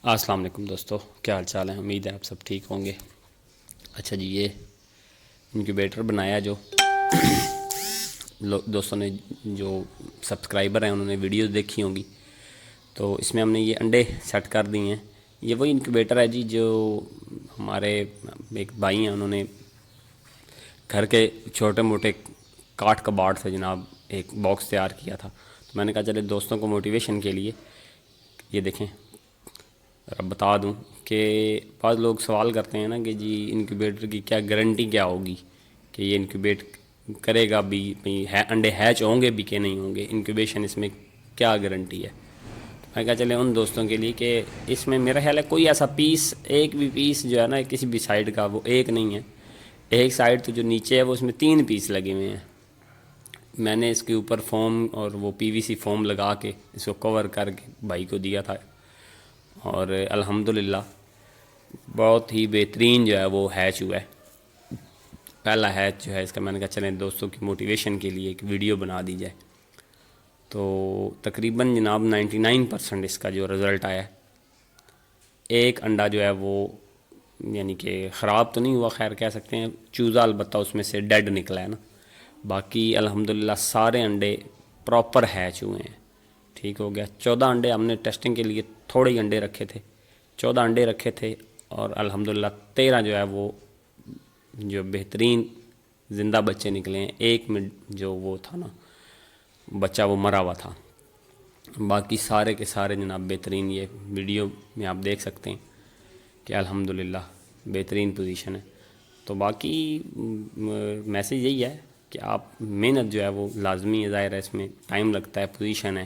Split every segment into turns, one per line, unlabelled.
السلام علیکم دوستو، کیا حال چال ہے؟ امید ہے آپ سب ٹھیک ہوں گے۔ اچھا جی، یہ انکیوبیٹر بنایا جو دوستوں نے، جو سبسکرائبر ہیں انہوں نے ویڈیوز دیکھی ہوں گی، تو اس میں ہم نے یہ انڈے سیٹ کر دیے ہیں۔ یہ وہی انکیوبیٹر ہے جی جو ہمارے ایک بھائی ہیں، انہوں نے گھر کے چھوٹے موٹے کاٹ کباڑ سے جناب ایک باکس تیار کیا تھا، تو میں نے کہا چلے دوستوں کو موٹیویشن کے لیے یہ دیکھیں بتا دوں کہ بعض لوگ سوال کرتے ہیں نا کہ جی انکیوبیٹر کی کیا گارنٹی کیا ہوگی کہ یہ انکیوبیٹ کرے گا بھی انڈے ہیچ ہوں گے بھی کہ نہیں ہوں گے، انکیوبیشن اس میں کیا گارنٹی ہے۔ میں کہا چلے ان دوستوں کے لیے کہ اس میں میرا خیال ہے کوئی ایسا پیس، ایک بھی پیس جو ہے نا کسی بھی سائڈ کا وہ ایک نہیں ہے، ایک سائڈ تو جو نیچے ہے وہ اس میں 3 پیس لگے ہوئے ہیں۔ میں نے اس کے اوپر فوم اور وہ پی وی سی فوم لگا کے اس کو کور کر کے بھائی کو دیا تھا، اور الحمدللہ بہت ہی بہترین جو ہے وہ ہیچ ہوا ہے۔ پہلا ہیچ جو ہے اس کا، میں نے کہا چلیں دوستوں کی موٹیویشن کے لیے ایک ویڈیو بنا دی جائے، تو تقریباً جناب 99% اس کا جو رزلٹ آیا ہے، ایک انڈا جو ہے وہ یعنی کہ خراب تو نہیں ہوا، خیر کہہ سکتے ہیں چوزہ البتہ اس میں سے ڈیڈ نکلا ہے نا، باقی الحمدللہ سارے انڈے پراپر ہیچ ہوئے ہیں، ٹھیک ہو گیا۔ 14 انڈے ہم نے ٹیسٹنگ کے لیے تھوڑے ہی انڈے رکھے تھے، 14 انڈے رکھے تھے، اور الحمدللہ 13 جو ہے وہ جو بہترین زندہ بچے نکلے ہیں۔ ایک میں جو وہ تھا نا بچہ وہ مرا ہوا تھا، باقی سارے کے سارے جناب بہترین۔ یہ ویڈیو میں آپ دیکھ سکتے ہیں کہ الحمدللہ بہترین پوزیشن ہے۔ تو باقی میسیج یہی ہے کہ آپ محنت جو ہے وہ لازمی ہے، ظاہر ہے اس میں ٹائم لگتا ہے، پوزیشن ہے،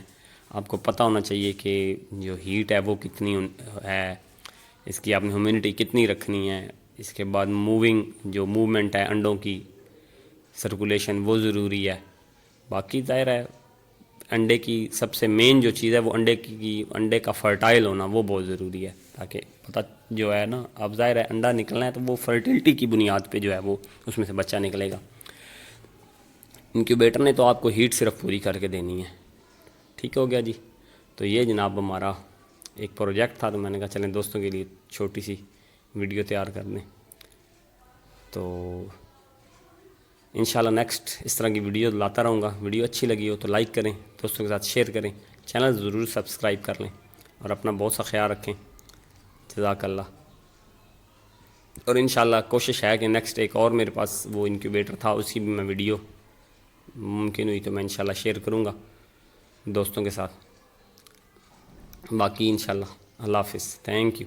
آپ کو پتہ ہونا چاہیے کہ جو ہیٹ ہے وہ کتنی ہے، اس کی آپ نے ہیومینٹی کتنی رکھنی ہے، اس کے بعد جو موومنٹ ہے انڈوں کی سرکولیشن وہ ضروری ہے۔ باقی ظاہر ہے انڈے کی سب سے مین جو چیز ہے وہ انڈے کا فرٹائل ہونا وہ بہت ضروری ہے، تاکہ پتہ جو ہے نا، اب ظاہر ہے انڈا نکلنا ہے تو وہ فرٹیلٹی کی بنیاد پہ جو ہے وہ اس میں سے بچہ نکلے گا۔ انکیوبیٹر نے تو آپ کو ہیٹ صرف پوری کر کے دینی ہے، ٹھیک ہو گیا جی۔ تو یہ جناب ہمارا ایک پروجیکٹ تھا، تو میں نے کہا چلیں دوستوں کے لیے چھوٹی سی ویڈیو تیار کر دیں، تو انشاءاللہ نیکسٹ اس طرح کی ویڈیو لاتا رہوں گا۔ ویڈیو اچھی لگی ہو تو لائک کریں، دوستوں کے ساتھ شیئر کریں، چینل ضرور سبسکرائب کر لیں، اور اپنا بہت سا خیال رکھیں۔ جزاک اللہ۔ اور انشاءاللہ کوشش ہے کہ نیکسٹ ایک اور میرے پاس وہ انکیوبیٹر تھا، اس کی بھی میں ویڈیو ممکن ہوئی تو میں انشاءاللہ شیئر کروں گا دوستوں کے ساتھ۔ باقی انشاءاللہ اللہ حافظ، تھینک یو۔